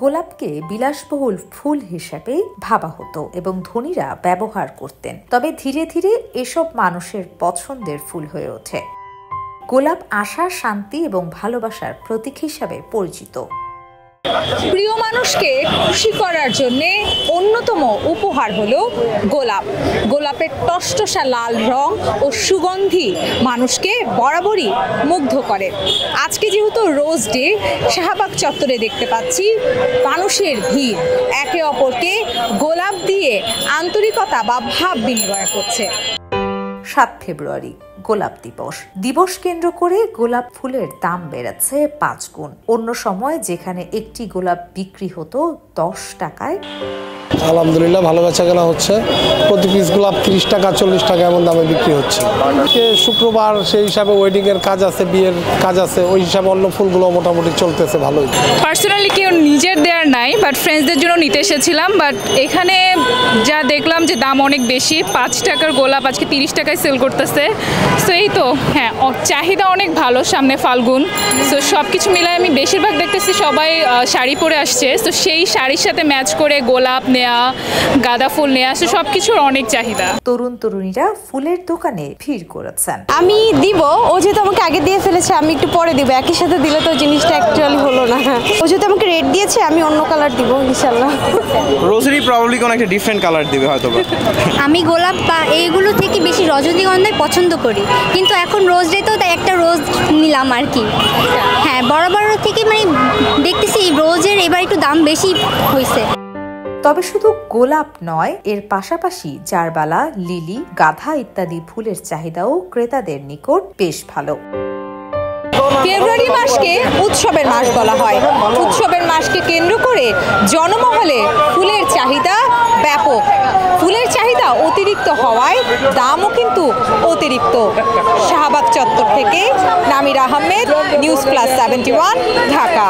গোলাপকে বিলাসবহুল ফুল হিসেবে ভাবা হতো এবং ধনীরা ব্যবহার করতেন। তবে ধীরে ধীরে এসব মানুষের পছন্দের ফুল হয়ে ওঠে। গোলাপ আশা, শান্তি এবং ভালোবাসার প্রতীক হিসাবে পরিচিত। প্রিয় মানুষকে খুশি করার জন্য অন্যতম উপহার হলো গোলাপ। গোলাপের টসটসা লাল রং ও সুগন্ধি মানুষকে বরাবরই মুগ্ধ করে। আজকে যেহেতু রোজ ডে, শাহবাগ চত্বরে দেখতে পাচ্ছি মানুষের ভিড় একে অপরকে গোলাপ দিয়ে আন্তরিকতা বা ভাব বিনিময় করছে। 7 ফেব্রুয়ারি গোলাপ দিবস কেন্দ্র করে গোলাপ ফুলের দাম বেড়েছে 5 গুণ। অন্য সময় যেখানে একটি গোলাপ বিক্রি হতো 10 টাকায়, আলহামদুলিল্লাহ ভালো বেচাকেনা হচ্ছে। প্রতি পিস গোলাপ 30 টাকা 40 টাকা এমন দামে বিক্রি হচ্ছে। শুক্রবার সেই হিসাবে ওয়েডিং এর কাজ আছে, বিয়ের কাজ আছে, ওই হিসাবে অন্য ফুলগুলো মোটামুটি চলতেছে ভালোই। পার্সোনালি কেউ নিজের দেওয়ার নাই, বাট ফ্রেন্ডসদের জন্য নিতে এসেছিলাম। বাট এখানে যা দেখলাম যে দাম অনেক বেশি। 5 টাকার গোলাপ আজকে 30 টাকায় সেল করতেছে। সো এই তো হ্যাঁ, চাহিদা অনেক ভালো, সামনে ফাল্গুন। সো সব কিছু মিলায় আমি বেশিরভাগ দেখতেছি সবাই শাড়ি পরে আসছে। তো সেই শাড়ির সাথে ম্যাচ করে গোলাপ নেয়া, গাঁদা ফুল নেয়া, সব কিছুর অনেক চাহিদা। তরুণ তরুণীরা ফুলের দোকানে ভিড় করেছেন। আমি দিব, ও যেহেতু আমাকে আগে দিয়ে ফেলেছে আমি একটু পরে দিব, একই সাথে দিলে তো জিনিসটা অ্যাকচুয়ালি হলো না। ও যেহেতু আমাকে রেড দিয়েছে আমি অন্য কালার দিব ইনশাআল্লাহ। রোজেরই প্রবাবলি কোনো একটা ডিফারেন্ট কালার দিবে হয়তো। আমি গোলাপ বা এইগুলো থেকে বেশি রজনীগন্ধাই পছন্দ করি, কিন্তু এখন রোজ ডে তো একটা রোজ নিলাম আর কি। হ্যাঁ, বড় বড় থেকে মানে দেখতেছি রোজের এবার একটু দাম বেশি হয়েছে। তবে শুধু গোলাপ নয়, এর পাশাপাশি জারবালা, লিলি, গাঁদা ইত্যাদি ফুলের চাহিদাও ক্রেতাদের নিকট বেশ ভালো। ফেব্রুয়ারি মাসকে উৎসবের মাস বলা হয়। উৎসবের মাসকে কেন্দ্র করে জনমহলে ফুলের চাহিদা ব্যাপক। ফুলের চাহিদা অতিরিক্ত হওয়ায় দামও কিন্তু অতিরিক্ত। শাহবাগ চত্বর থেকে নামির আহমেদ, নিউজ প্লাস 71, ঢাকা।